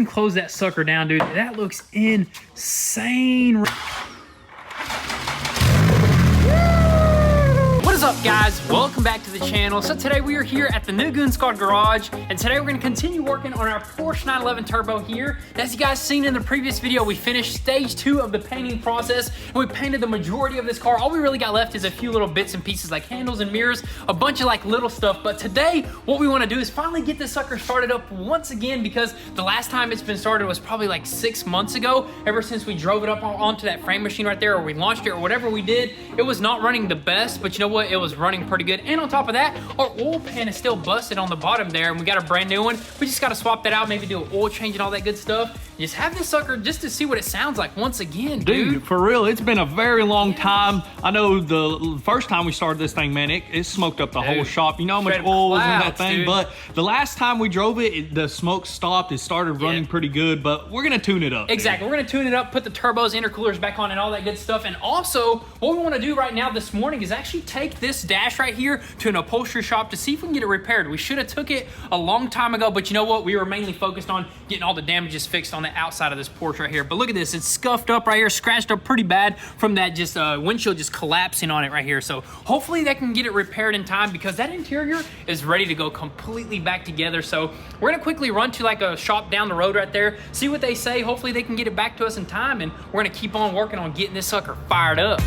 Close that sucker down, dude. That looks insane. What is up, guys? Welcome back to the channel. So today we are here at the new Goon Squad garage, and today we're going to continue working on our Porsche 911 Turbo here. As you guys seen in the previous video, we finished stage 2 of the painting process, and we painted the majority of this car. All we really got left is a few little bits and pieces like handles and mirrors, a bunch of like little stuff. But today, what we want to do is finally get this sucker started up once again, because the last time it's been started was probably like 6 months ago. Ever since we drove it up onto that frame machine right there, or we launched it, or whatever we did, it was not running the best, but you know what? It was running pretty good. And on top of that, our oil pan is still busted on the bottom there, and we got a brand new one. We just got to swap that out, maybe do an oil change and all that good stuff. Just have this sucker just to see what it sounds like once again, dude. For real, it's been a very long time. I know the first time we started this thing, man, it smoked up the whole shop. You know how much oil was in that thing? Dude. But the last time we drove it, the smoke stopped. It started running pretty good, but we're gonna tune it up. Exactly, we're gonna tune it up, put the turbos, intercoolers back on and all that good stuff. And also, what we wanna do right now this morning is actually take this dash right here to an upholstery shop to see if we can get it repaired. We should have took it a long time ago, but you know what? We were mainly focused on getting all the damages fixed on the outside of this Porsche right here. But look at this, it's scuffed up right here, scratched up pretty bad from that just windshield just collapsing on it right here. So hopefully they can get it repaired in time, because that interior is ready to go completely back together. So we're gonna quickly run to like a shop down the road right there, see what they say. Hopefully they can get it back to us in time, and we're gonna keep on working on getting this sucker fired up.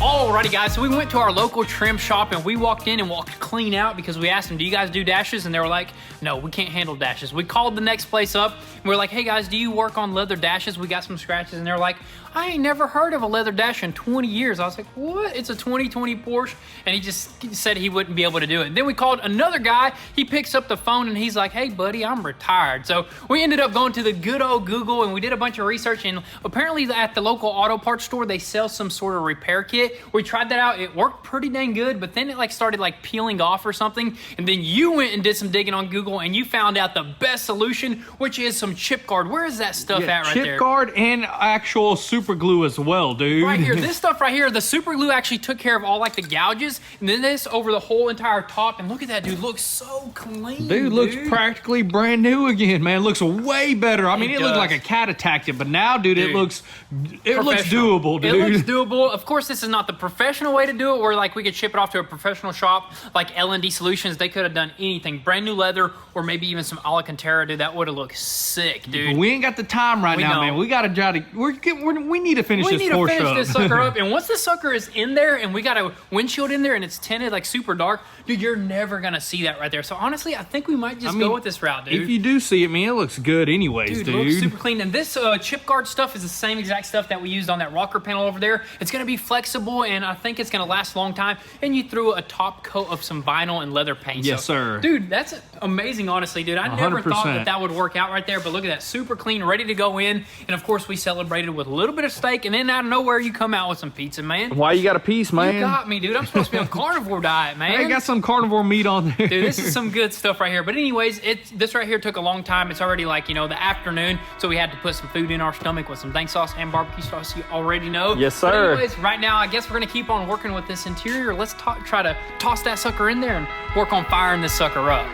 Alrighty guys, so we went to our local trim shop and we walked in and walked clean out, because we asked them, do you guys do dashes? And they were like, no, we can't handle dashes. We called the next place up and we were like, hey guys, do you work on leather dashes? We got some scratches. And they were like, I ain't never heard of a leather dash in 20 years. I was like, what? It's a 2020 Porsche? And he just said he wouldn't be able to do it. And then we called another guy. He picks up the phone and he's like, hey buddy, I'm retired. So we ended up going to the good old Google and we did a bunch of research, and apparently at the local auto parts store, they sell some sort of repair kit. We tried that out. It worked pretty dang good, but then it like started like peeling off or something. And then you went and did some digging on Google and you found out the best solution, which is some chip guard. Where is that stuff at right there? Chip guard and actual super glue as well, dude. Right here, this stuff right here, the super glue actually took care of all like the gouges, and then this over the whole entire top. And look at that, dude, looks so clean. Dude, looks practically brand new again, man. Looks way better. I mean, it looked like a cat attacked it, but now, dude, it looks doable, dude. It looks doable. Of course, this is not the professional way to do it, where like we could ship it off to a professional shop like L&D Solutions. They could have done anything, brand new leather, or maybe even some Alcantara, dude. That would have looked sick, dude. But we ain't got the time right now, man. We gotta try to. We're we need to finish this Porsche We need to finish up. this sucker up. And once the sucker is in there and we got a windshield in there and it's tinted like super dark, dude, you're never going to see that right there. So honestly, I think we might just go with this route, dude. If you do see it, man, it looks good anyways, dude. It looks super clean. And this chip guard stuff is the same exact stuff that we used on that rocker panel over there. It's going to be flexible, and I think it's going to last a long time. And you threw a top coat of some vinyl and leather paint. Yes, sir. Dude, that's amazing, honestly, dude. I never 100%. thought that would work out right there, but look at that. Super clean, ready to go in. And of course, we celebrated with a little bit of steak, and then out of nowhere, you come out with some pizza, man. Why you got a piece, man? You got me, dude. I'm supposed to be on carnivore diet, man. I got some carnivore meat on there. Dude, this is some good stuff right here. But anyways, this right here took a long time. It's already like, you know, the afternoon, so we had to put some food in our stomach with some dank sauce and barbecue sauce. You already know. Yes, sir. But anyways, right now, I guess we're gonna keep on working with this interior. Let's try to toss that sucker in there and work on firing this sucker up.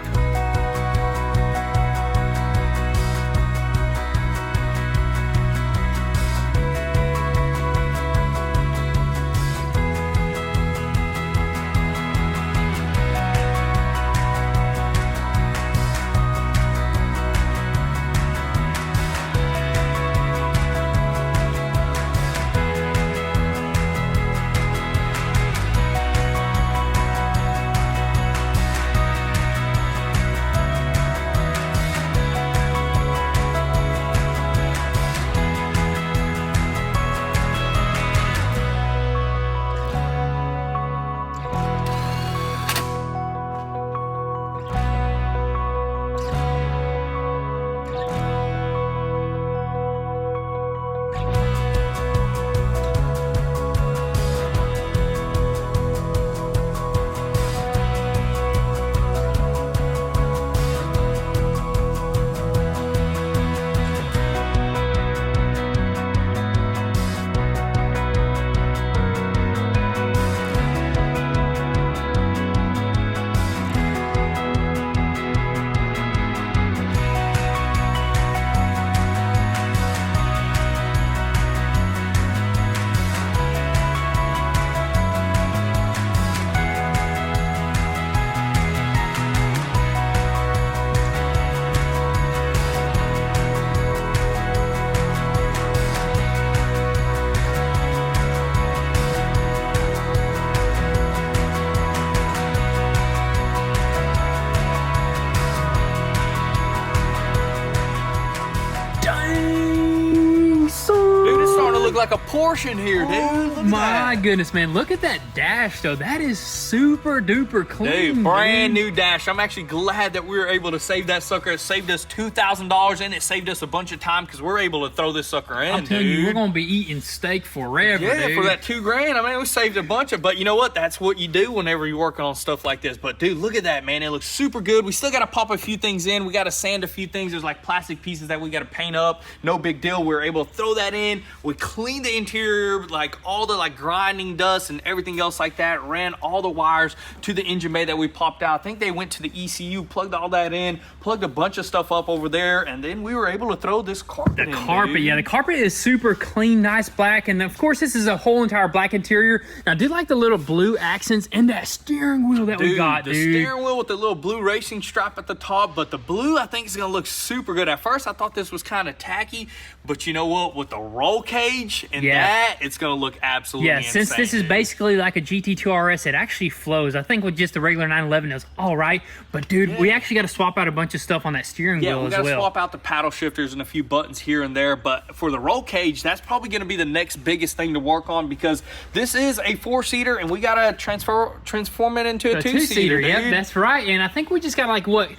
Like a Porsche in here, dude. Oh my goodness, man. Look at that dash, though. That is super duper clean. Dude, brand new dash. I'm actually glad that we were able to save that sucker. It saved us $2,000 and it saved us a bunch of time because we're able to throw this sucker in, I'm telling you, we're going to be eating steak forever, yeah, dude. for that $2,000. I mean, we saved a bunch of, but you know what? That's what you do whenever you're working on stuff like this. But dude, look at that, man. It looks super good. We still got to pop a few things in. We got to sand a few things. There's like plastic pieces that we got to paint up. No big deal. We were able to throw that in. We cleaned the interior, like all the like grinding dust and everything else like that. Ran all the wires to the engine bay that we popped out. I think they went to the ECU, plugged all that in, plugged a bunch of stuff up over there, and then we were able to throw this carpet in. The carpet, dude. yeah, the carpet is super clean, nice black, and of course this is a whole entire black interior. Now I do like the little blue accents and that steering wheel that we got, dude. The steering wheel with the little blue racing stripe at the top, but the blue I think is gonna look super good. At first I thought this was kind of tacky, but you know what? With the roll cage and that, it's gonna look absolutely insane. Since this is basically like a GT2 RS, it actually flows. I think with just the regular 911 is all right, but dude, we actually got to swap out a bunch of stuff on that steering wheel as well. Yeah, we got to swap out the paddle shifters and a few buttons here and there, but for the roll cage, that's probably going to be the next biggest thing to work on because this is a 4-seater and we got to transform it into a 2-seater. Yep, that's right. And I think we just got to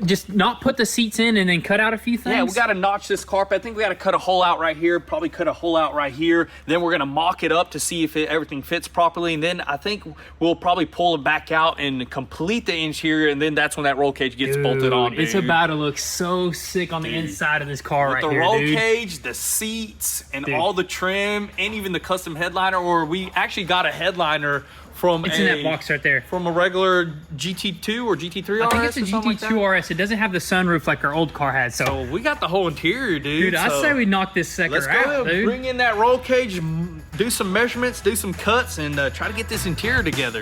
just not put the seats in and then cut out a few things. Yeah, we got to notch this carpet. I think we got to cut a hole out right here, probably cut a hole out right here. Then we're going to mock it up to see if everything fits properly. And then I think we'll probably pull it back out and complete the interior. And then that's when that roll cage gets bolted on. It's about to look so sick on the inside of this car right here, the roll cage, the seats, and all the trim, and even the custom headliner. Or we actually got a headliner from in that box right there. From a regular GT2 or GT3 RS. I think it's a GT2 RS. It doesn't have the sunroof like our old car had. So we got the whole interior, dude. Dude, I say we knock this sucker out, Let's go dude. Bring in that roll cage, do some measurements, do some cuts, and try to get this interior together.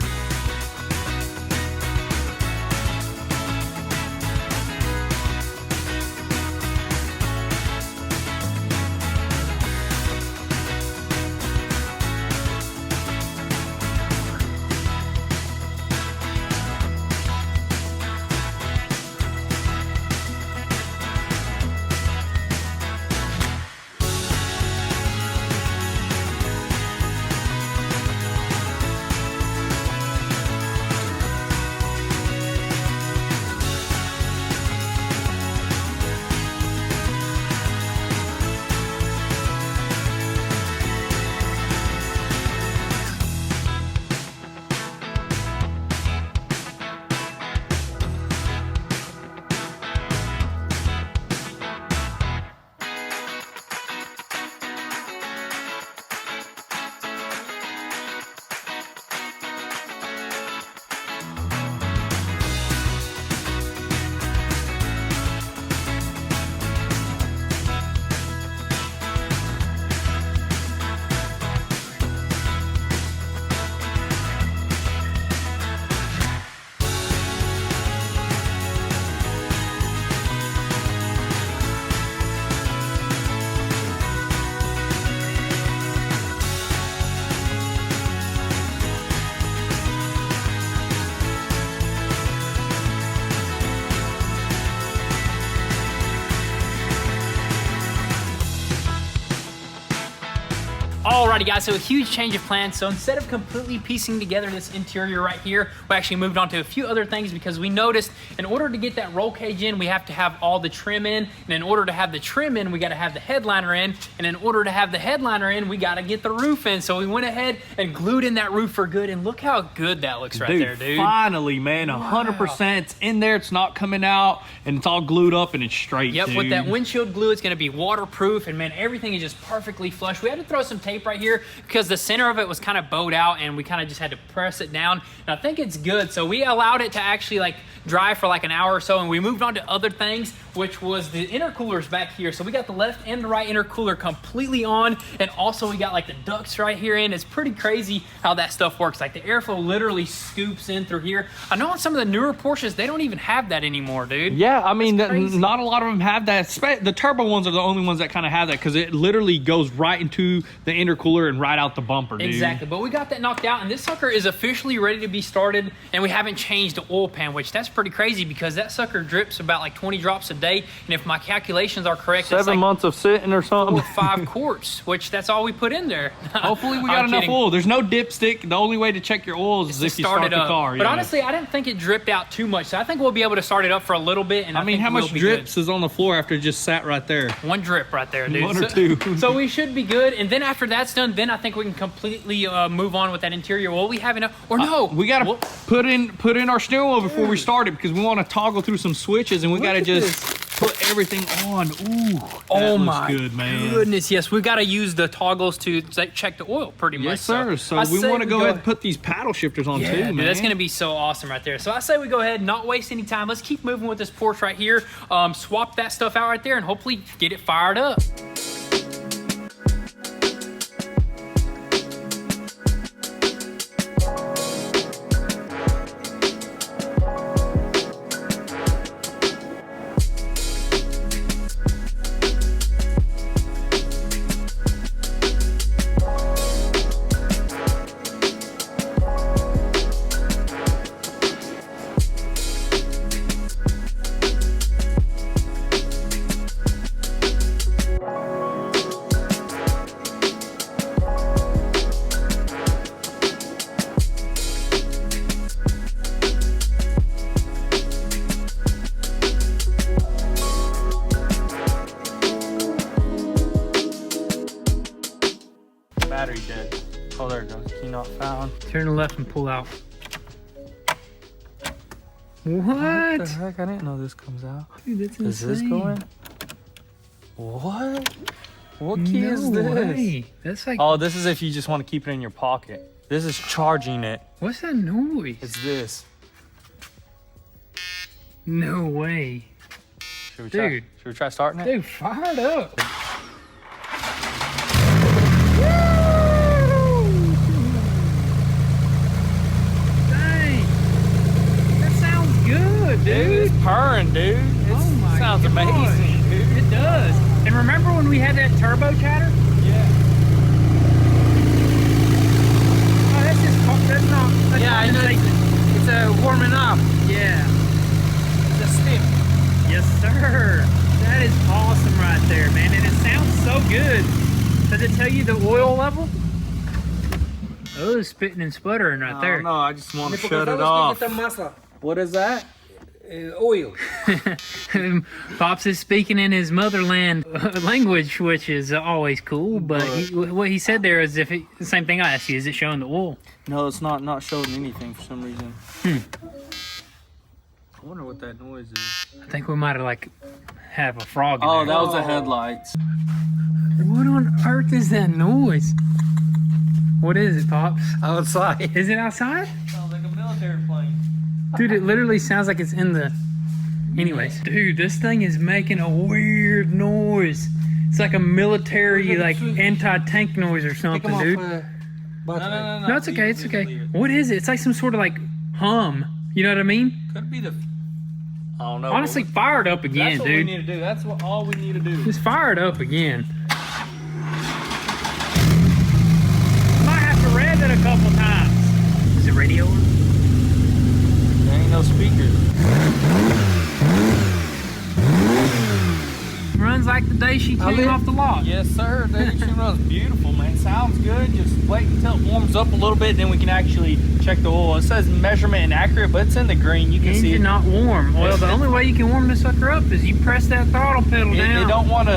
Alrighty guys, so a huge change of plans. So instead of completely piecing together this interior right here, we actually moved on to a few other things because we noticed in order to get that roll cage in, we have to have all the trim in. And in order to have the trim in, we got to have the headliner in. And in order to have the headliner in, we got to get the roof in. So we went ahead and glued in that roof for good. And look how good that looks right there, dude. Finally, man, 100%. It's in there, it's not coming out, and it's all glued up and it's straight, Yep, dude. with that windshield glue, it's going to be waterproof. And man, everything is just perfectly flush. We had to throw some tape right here because the center of it was kind of bowed out and we kind of just had to press it down. And I think it's good. So we allowed it to actually like dry for like an hour or so, and we moved on to other things, which was the intercoolers back here. So we got the left and the right intercooler completely on, and also we got like the ducts right here in. It's pretty crazy how that stuff works. Like the airflow literally scoops in through here. I know on some of the newer Porsches, they don't even have that anymore, dude. Yeah, I mean, not a lot of them have that. The turbo ones are the only ones that kind of have that because it literally goes right into the intercooler and right out the bumper, dude. Exactly, but we got that knocked out, and this sucker is officially ready to be started, and we haven't changed the oil pan, which that's pretty crazy because that sucker drips about like 20 drops a day, and if my calculations are correct, 7 like months of sitting or something. 4 or 5 quarts, which that's all we put in there. Hopefully we got enough oil. There's no dipstick. The only way to check your oils is if you start the car. But honestly, I didn't think it dripped out too much, so I think we'll be able to start it up for a little bit. And I mean, how much drips is on the floor after it just sat right there? 1 drip right there, dude. 1 or 2. So we should be good. And then after that's done, then I think we can completely move on with that interior. Will we have enough? Or no? We gotta put in our steering wheel before we start it because we want to toggle through some switches and we gotta just put everything on. Ooh, oh my good, man. Goodness, yes, we've got to use the toggles to check the oil pretty much. Yes, sir. So we want to go ahead and put these paddle shifters on too, man. Dude, that's going to be so awesome right there. So I say we go ahead and not waste any time. Let's keep moving with this Porsche right here. Swap that stuff out right there and hopefully get it fired up. Battery dead. Oh, there it goes. Key not found. Turn left and pull out. What? What the heck? I didn't know this comes out. Dude, that's Is insane. this going? What? What key is this? Way. That's like. Oh, this is if you just want to keep it in your pocket. This is charging it. What's that noise? It's this. No way. Should we try starting it? Dude, fired up. Dude, it's purring, dude. Oh my sounds amazing, dude. It does. And remember when we had that turbo chatter? Yeah. Oh, that's just that's not. That's Yeah, I know. It's warming up. Yeah. It's a steam. Yes, sir. That is awesome right there, man. And it sounds so good. Does it tell you the oil level? Oh, it's spitting and sputtering right there. No, I just want to shut it off. What is that? Oil. Pops is speaking in his motherland language, which is always cool. But what he said there is the same thing I asked you. Is it showing the oil? No, it's not showing anything for some reason. I wonder what that noise is. I think we might have a frog in there. Oh, that was the headlights. What on earth is that noise? What is it, Pops? Outside. Is it outside? Sounds like a military plane. Dude, it literally sounds like it's in the... Anyways. Dude, this thing is making a weird noise. It's like a military, anti-tank noise or something, dude. No, it's okay, it's okay. What is it? It's like some sort of hum. You know what I mean? Could be the... I don't know. Honestly, fire it up again, that's what dude. we need to do. That's all we need to do. Just fire it up again. Might have to rev it a couple times. Is it radio on? There ain't no speakers. runs like the day she came off the lot. Yes, sir, dude. She runs beautiful, man. Sounds good. Just wait until it warms up a little bit, then we can actually check the oil. It says measurement inaccurate, but it's in the green. You can see it. Not warm. Well, the only way you can warm this sucker up is you press that throttle pedal down. It don't want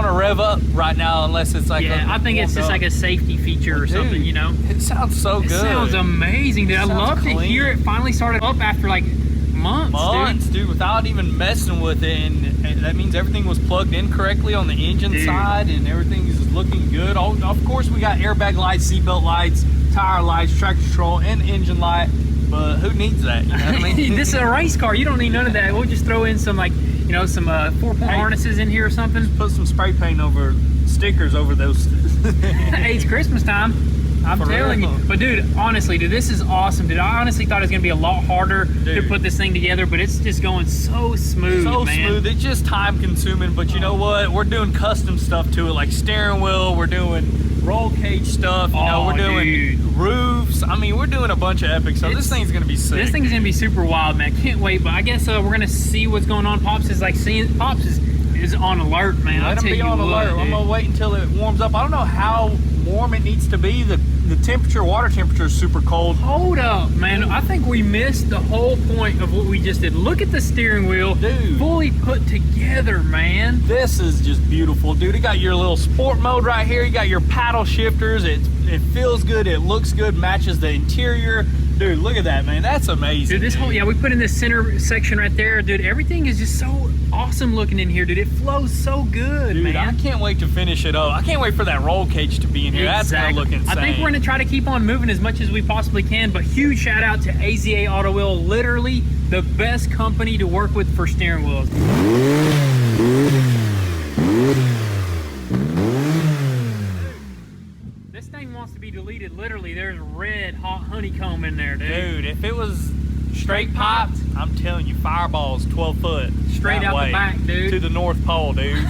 to rev up right now unless it's like I think it's just like a safety feature or something, you know. It sounds so good. It sounds amazing, dude. I love to hear it finally started up after like months, dude, without even messing with it, and that means everything was plugged in correctly on the engine side, and everything is looking good. Of course, we got airbag lights, seatbelt lights, tire lights, traction control, and engine light. But who needs that? You know what I mean? This is a race car. You don't need none of that. We'll just throw in some some 4-point harnesses in here or something. Just put some spray paint over stickers over those. Hey, it's Christmas time. I'm telling you. But dude, honestly, dude, this is awesome, dude. I honestly thought it was gonna be a lot harder to put this thing together, but it's just going so smooth, man. Smooth. It's just time consuming, but you know what? We're doing custom stuff to it, like steering wheel. We're doing roll cage stuff. You know, we're doing roofs. I mean, we're doing a bunch of epic stuff. This thing's gonna be sick. This thing's gonna be super wild, man. Can't wait. But I guess we're gonna see what's going on. Pops is on alert, man. Let him be on alert. I'm gonna wait until it warms up. I don't know how warm it needs to be. The temperature, water temperature is super cold. Hold up, man. I think we missed the whole point of what we just did. Look at the steering wheel, dude. Fully put together, man. This is just beautiful, dude. You got your little sport mode right here. You got your paddle shifters. It feels good. It looks good. Matches the interior. Dude, look at that, man. That's amazing. Dude, this whole, we put in this center section right there, dude. Everything is just so awesome looking in here, dude. It flows so good, dude, man. I can't wait to finish it up. I can't wait for that roll cage to be in here. That's gonna look insane. I think we're gonna try to keep on moving as much as we possibly can, but huge shout out to AZA Auto Wheel, literally the best company to work with for steering wheels. This thing wants to be deleted. Literally, there's red hot honeycomb in there, dude. Dude, if it was straight piped, I'm telling you, fireballs 12 foot. Straight out the back, dude. To the North Pole, dude.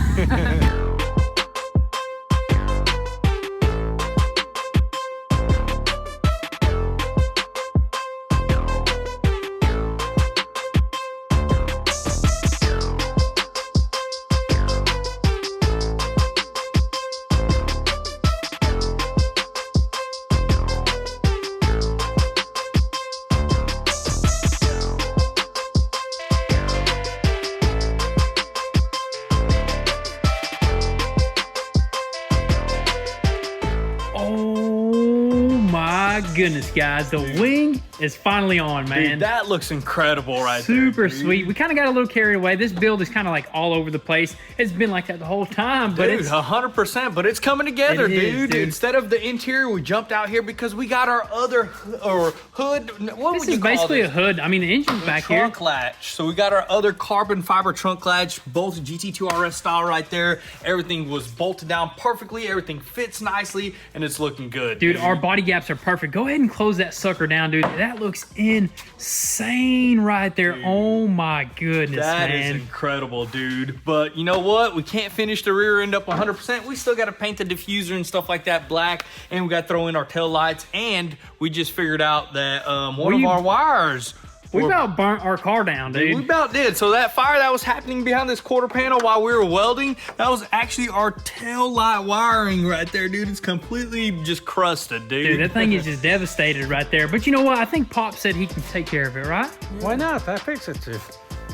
Goodness, guys, the wing is finally on, man. Dude, that looks incredible right there. Super sweet. We kind of got a little carried away. This build is kind of like all over the place. It's been like that the whole time, but it's 100%, but it's coming together, dude. Instead of the interior, we jumped out here because we got our other hood. What this is basically a hood. I mean, the engine's back here. Trunk latch. So we got our other carbon fiber trunk latch, bolted GT2 RS style right there. Everything was bolted down perfectly. Everything fits nicely, and it's looking good. Dude, our body gaps are perfect. Go ahead and close that sucker down, dude. That looks insane right there. Dude, oh my goodness, man. That is incredible, dude. But you know what? We can't finish the rear end up 100%. We still got to paint the diffuser and stuff like that black, and we got to throw in our tail lights. And we just figured out that one of our wires. We about burnt our car down, dude. We about did. So that fire that was happening behind this quarter panel while we were welding, that was actually our tail light wiring right there, dude. It's completely just crusted, dude. Dude, that thing is just devastated right there. But you know what? I think Pop said he can take care of it, right? Why not? I fix it too.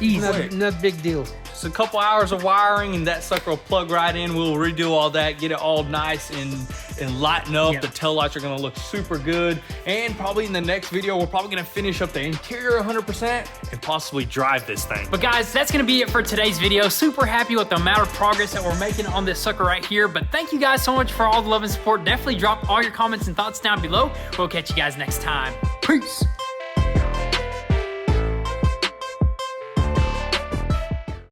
Easy. Not big deal. Just a couple hours of wiring and that sucker will plug right in. We'll redo all that, get it all nice and lighten up. Yep. The tail lights are gonna look super good. And probably in the next video, we're probably gonna finish up the interior 100% and possibly drive this thing. But guys, that's gonna be it for today's video. Super happy with the amount of progress that we're making on this sucker right here. But thank you guys so much for all the love and support. Definitely drop all your comments and thoughts down below. We'll catch you guys next time. Peace.